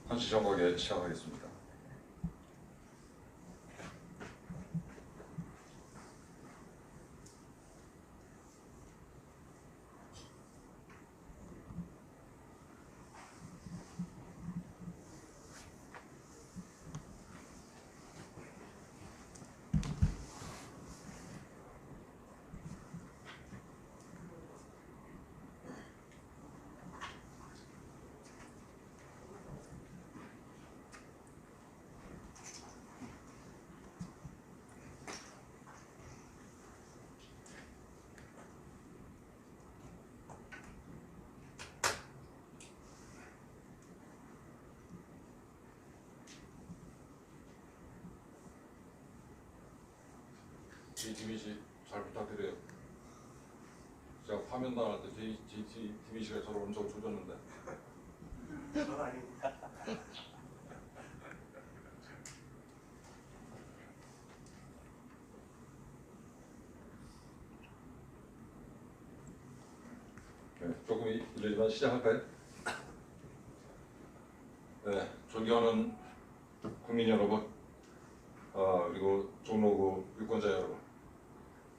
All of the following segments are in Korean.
한시 정각에 시작하겠습니다. JTBC 잘 부탁드려요. 제가 화면 나갈 때 JTBC가 저를 엄청 조졌는데. 그건 아닙니다. 네, 조금 이러지만 시작할까요? 네, 존경하는 국민 여러분, 그리고 종로구 유권자 여러분,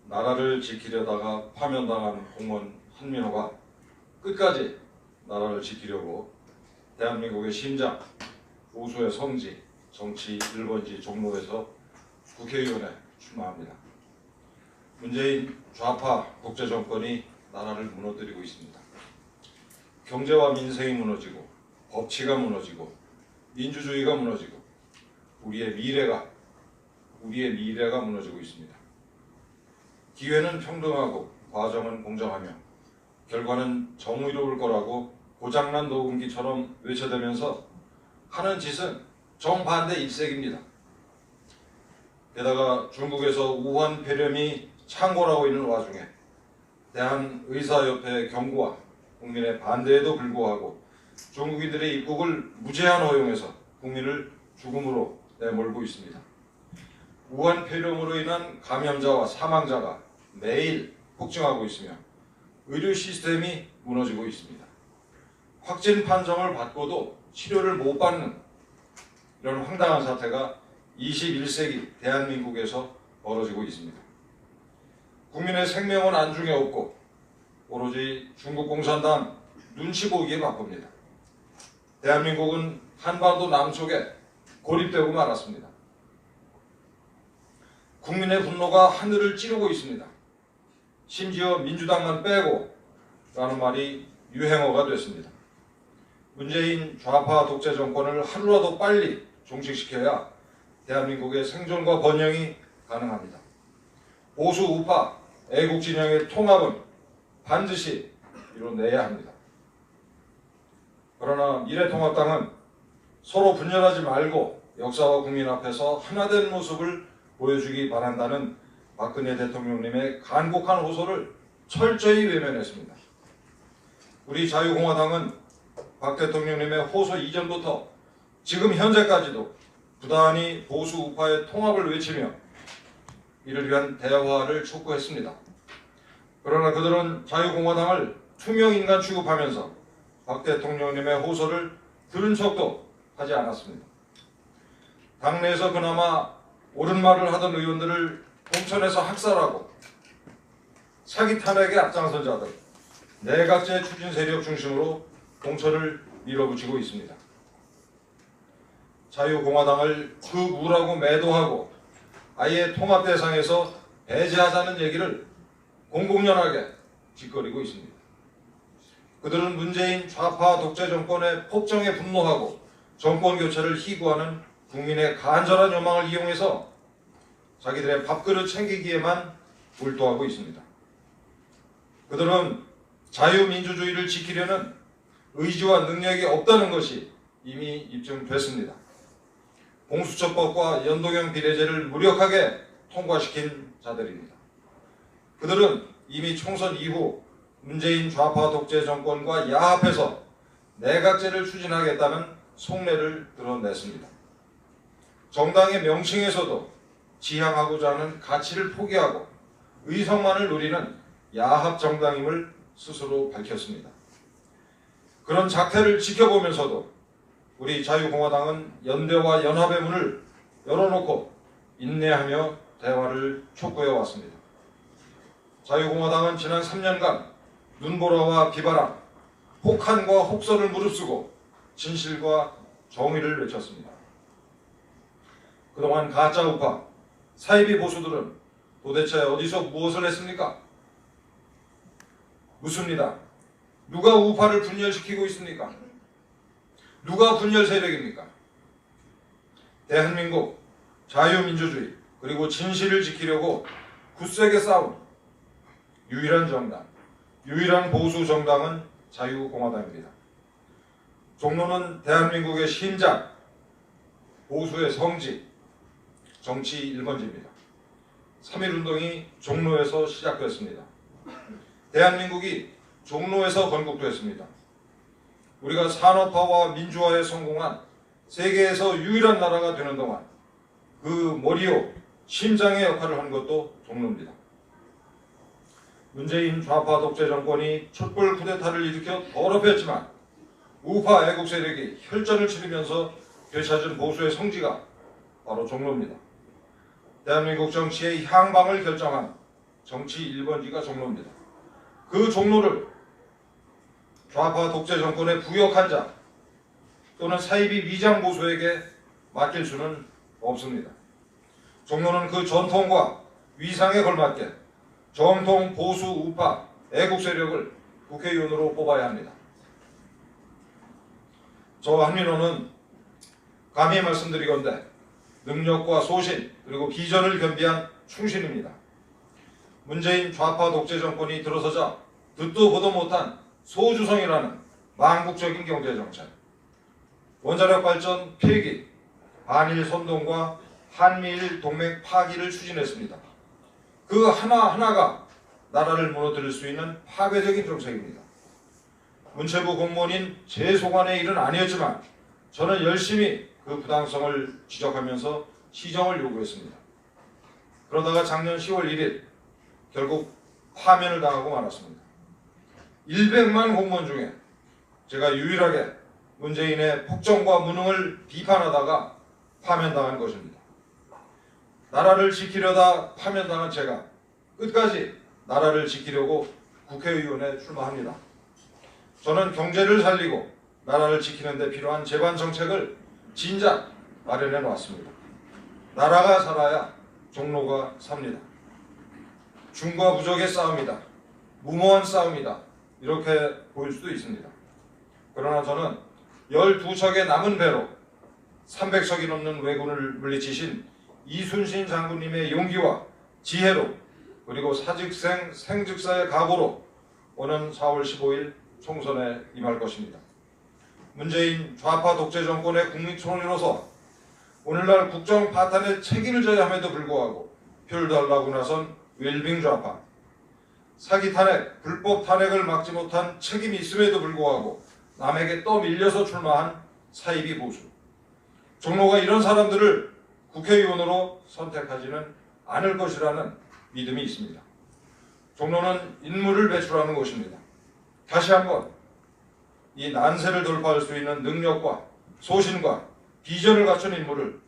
나라를 지키려다가 파면당한 공무원 한민호가 끝까지 나라를 지키려고 대한민국의 심장, 우수의 성지, 정치 1번지 종로에서 국회의원에 출마합니다. 문재인 좌파 독재 정권이 나라를 무너뜨리고 있습니다. 경제와 민생이 무너지고 법치가 무너지고 민주주의가 무너지고 우리의 미래가 무너지고 있습니다. 기회는 평등하고 과정은 공정하며 결과는 정의로울 거라고 고장난 녹음기처럼 외쳐대면서 하는 짓은 정반대 일색입니다. 게다가 중국에서 우한 폐렴이 창궐하고 있는 와중에 대한의사협회의 경고와 국민의 반대에도 불구하고 중국인들의 입국을 무제한 허용해서 국민을 죽음으로 내몰고 있습니다. 우한 폐렴으로 인한 감염자와 사망자가 매일 폭증하고 있으며 의료 시스템이 무너지고 있습니다. 확진 판정을 받고도 치료를 못 받는 이런 황당한 사태가 21세기 대한민국에서 벌어지고 있습니다. 국민의 생명은 안중에 없고 오로지 중국 공산당 눈치 보기에 바쁩니다. 대한민국은 한반도 남쪽에 고립되고 말았습니다. 국민의 분노가 하늘을 찌르고 있습니다. 심지어 민주당만 빼고 라는 말이 유행어가 됐습니다. 문재인 좌파 독재 정권을 하루라도 빨리 종식시켜야 대한민국의 생존과 번영이 가능합니다. 보수 우파 애국 진영의 통합은 반드시 이뤄내야 합니다. 그러나 미래통합당은 서로 분열하지 말고 역사와 국민 앞에서 하나된 모습을 보여주기 바란다는 박근혜 대통령님의 간곡한 호소를 철저히 외면했습니다. 우리 자유공화당은 박 대통령님의 호소 이전부터 지금 현재까지도 부단히 보수 우파의 통합을 외치며 이를 위한 대화를 촉구했습니다. 그러나 그들은 자유공화당을 투명인간 취급하면서 박 대통령님의 호소를 들은 척도 하지 않았습니다. 당내에서 그나마 옳은 말을 하던 의원들을 공천에서 학살하고 사기 탄핵에 앞장선 자들, 내각제 추진 세력 중심으로 공천을 밀어붙이고 있습니다. 자유공화당을 극우라고 매도하고 아예 통합 대상에서 배제하자는 얘기를 공공연하게 짓거리고 있습니다. 그들은 문재인 좌파 독재 정권의 폭정에 분노하고 정권 교체를 희구하는 국민의 간절한 요망을 이용해서 자기들의 밥그릇 챙기기에만 몰두하고 있습니다. 그들은 자유민주주의를 지키려는 의지와 능력이 없다는 것이 이미 입증됐습니다. 공수처법과 연동형 비례제를 무력하게 통과시킨 자들입니다. 그들은 이미 총선 이후 문재인 좌파 독재 정권과 야합해서 내각제를 추진하겠다는 속내를 드러냈습니다. 정당의 명칭에서도 지향하고자 하는 가치를 포기하고 의석만을 누리는 야합 정당임을 스스로 밝혔습니다. 그런 작태를 지켜보면서도 우리 자유공화당은 연대와 연합의 문을 열어놓고 인내하며 대화를 촉구해 왔습니다. 자유공화당은 지난 3년간 눈보라와 비바람, 혹한과 혹설을 무릅쓰고 진실과 정의를 외쳤습니다. 그동안 가짜 우파, 사이비 보수들은 도대체 어디서 무엇을 했습니까? 묻습니다. 누가 우파를 분열시키고 있습니까? 누가 분열 세력입니까? 대한민국 자유민주주의 그리고 진실을 지키려고 굳세게 싸운 유일한 정당, 유일한 보수 정당은 자유공화당입니다. 종로는 대한민국의 심장, 보수의 성지, 정치 1번지입니다. 3.1운동이 종로에서 시작됐습니다. 대한민국이 종로에서 건국됐습니다. 우리가 산업화와 민주화에 성공한 세계에서 유일한 나라가 되는 동안 그 머리요, 심장의 역할을 한 것도 종로입니다. 문재인 좌파 독재 정권이 촛불 쿠데타를 일으켜 더럽혔지만 우파 애국 세력이 혈전을 치르면서 되찾은 보수의 성지가 바로 종로입니다. 대한민국 정치의 향방을 결정한 정치 1번지가 종로입니다. 그 종로를 좌파 독재 정권의 부역한 자 또는 사이비 위장 보수에게 맡길 수는 없습니다. 종로는 그 전통과 위상에 걸맞게 정통 보수 우파 애국 세력을 국회의원으로 뽑아야 합니다. 저 한민호는 감히 말씀드리건대 능력과 소신 그리고 비전을 겸비한 충신입니다. 문재인 좌파 독재 정권이 들어서자 듣도 보도 못한 소주성이라는 망국적인 경제정책, 원자력 발전 폐기, 한일 선동과 한미일 동맹 파기를 추진했습니다. 그 하나하나가 나라를 무너뜨릴 수 있는 파괴적인 정책입니다. 문체부 공무원인 제 소관의 일은 아니었지만 저는 열심히 그 부당성을 지적하면서 시정을 요구했습니다. 그러다가 작년 10월 1일 결국 파면을 당하고 말았습니다. 100만 공무원 중에 제가 유일하게 문재인의 폭정과 무능을 비판하다가 파면당한 것입니다. 나라를 지키려다 파면당한 제가 끝까지 나라를 지키려고 국회의원에 출마합니다. 저는 경제를 살리고 나라를 지키는 데 필요한 제반 정책을 진작 마련해 놓았습니다. 나라가 살아야 종로가 삽니다. 중과 부족의 싸움이다. 무모한 싸움이다. 이렇게 보일 수도 있습니다. 그러나 저는 12척의 남은 배로 300척이 넘는 왜군을 물리치신 이순신 장군님의 용기와 지혜로 그리고 사직생 생즉사의 각오로 오는 4월 15일 총선에 임할 것입니다. 문재인 좌파 독재 정권의 국민총리로서 오늘날 국정 파탄에 책임을 져야 함에도 불구하고 표를 달라고 나선 웰빙 좌파, 사기 탄핵, 불법 탄핵을 막지 못한 책임이 있음에도 불구하고 남에게 떠밀려서 출마한 사이비 보수, 종로가 이런 사람들을 국회의원으로 선택하지는 않을 것이라는 믿음이 있습니다. 종로는 인물을 배출하는 곳입니다. 다시 한번 이 난세를 돌파할 수 있는 능력과 소신과 비전을 갖춘 인물을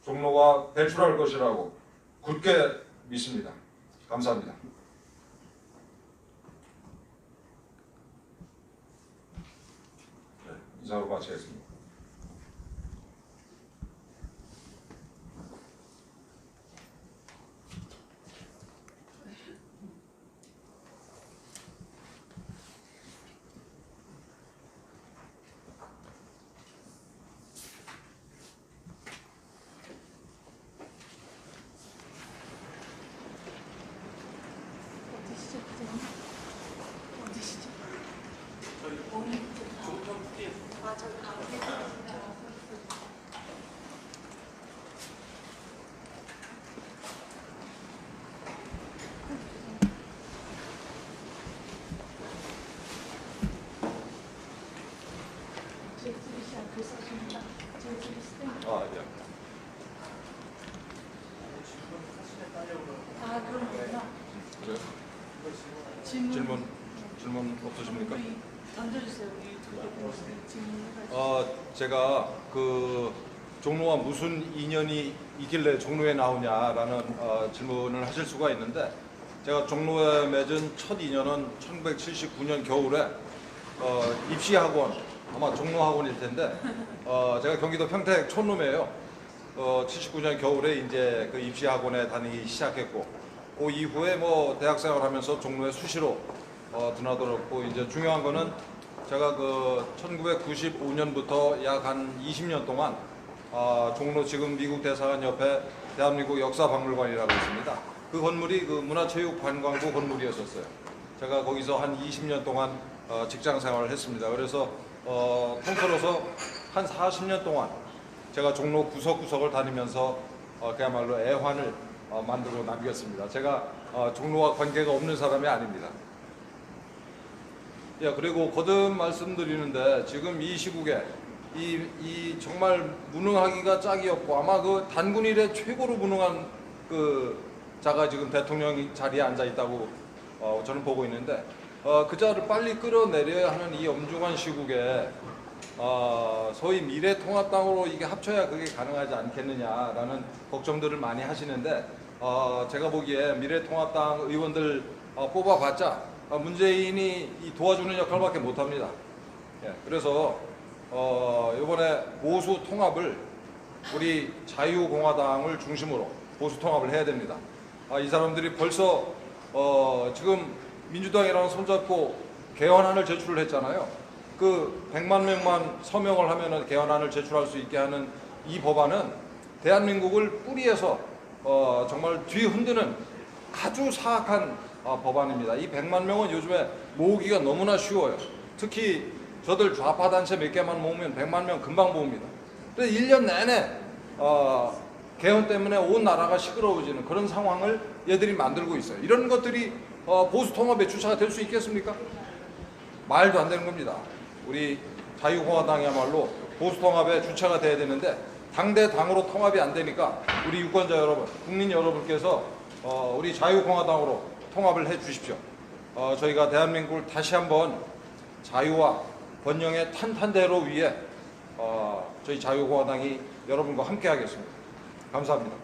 종로가 배출할 것이라고 굳게 믿습니다. 감사합니다. 네, 이상으로 마치겠습니다. 질문 없으십니까? 던져주세요. 유튜브 질문해가지고. 제가 그 종로와 무슨 인연이 있길래 종로에 나오냐라는 질문을 하실 수가 있는데, 제가 종로에 맺은 첫 인연은 1979년 겨울에 입시학원, 아마 종로학원일 텐데, 제가 경기도 평택 촌놈이에요. 79년 겨울에 이제 그 입시학원에 다니기 시작했고, 그 이후에 뭐 대학생활하면서 종로에 수시로 드나들었고, 이제 중요한 거는 제가 그 1995년부터 약 한 20년 동안 종로 지금 미국 대사관 옆에 대한민국 역사박물관이라고 있습니다. 그 건물이 그 문화체육관광부 건물이었었어요. 제가 거기서 한 20년 동안 직장 생활을 했습니다. 그래서 통틀어서 한 40년 동안 제가 종로 구석구석을 다니면서 그야말로 애환을 만들어 남겼습니다. 제가 종로와 관계가 없는 사람이 아닙니다. 그리고 거듭 말씀드리는데, 지금 이 시국에 이 정말 무능하기가 짝이 없고 아마 그 단군 이래 최고로 무능한 그 자가 지금 대통령 자리에 앉아 있다고 저는 보고 있는데, 그 자를 빨리 끌어내려야 하는 이 엄중한 시국에 소위 미래통합당으로 이게 합쳐야 그게 가능하지 않겠느냐라는 걱정들을 많이 하시는데, 제가 보기에 미래통합당 의원들 뽑아봤자 문재인이 도와주는 역할밖에 못합니다. 그래서 이번에 보수 통합을 우리 자유공화당을 중심으로 보수 통합을 해야 됩니다. 이 사람들이 벌써 지금 민주당이랑 손잡고 개헌안을 제출을 했잖아요. 그 100만 명만 서명을 하면은 개헌안을 제출할 수 있게 하는 이 법안은 대한민국을 뿌리에서 정말 뒤흔드는 아주 사악한 법안입니다. 이 100만 명은 요즘에 모으기가 너무나 쉬워요. 특히 저들 좌파 단체 몇 개만 모으면 100만 명 금방 모읍니다. 그래서 1년 내내 개헌 때문에 온 나라가 시끄러워지는 그런 상황을 얘들이 만들고 있어요. 이런 것들이 보수 통합의 주체가 될 수 있겠습니까? 말도 안 되는 겁니다. 우리 자유공화당이야말로 보수 통합의 주체가 돼야 되는데, 당대 당으로 통합이 안 되니까 우리 유권자 여러분, 국민 여러분께서 우리 자유공화당으로 통합을 해 주십시오. 저희가 대한민국을 다시 한번 자유와 번영의 탄탄대로 위에 저희 자유공화당이 여러분과 함께 하겠습니다. 감사합니다.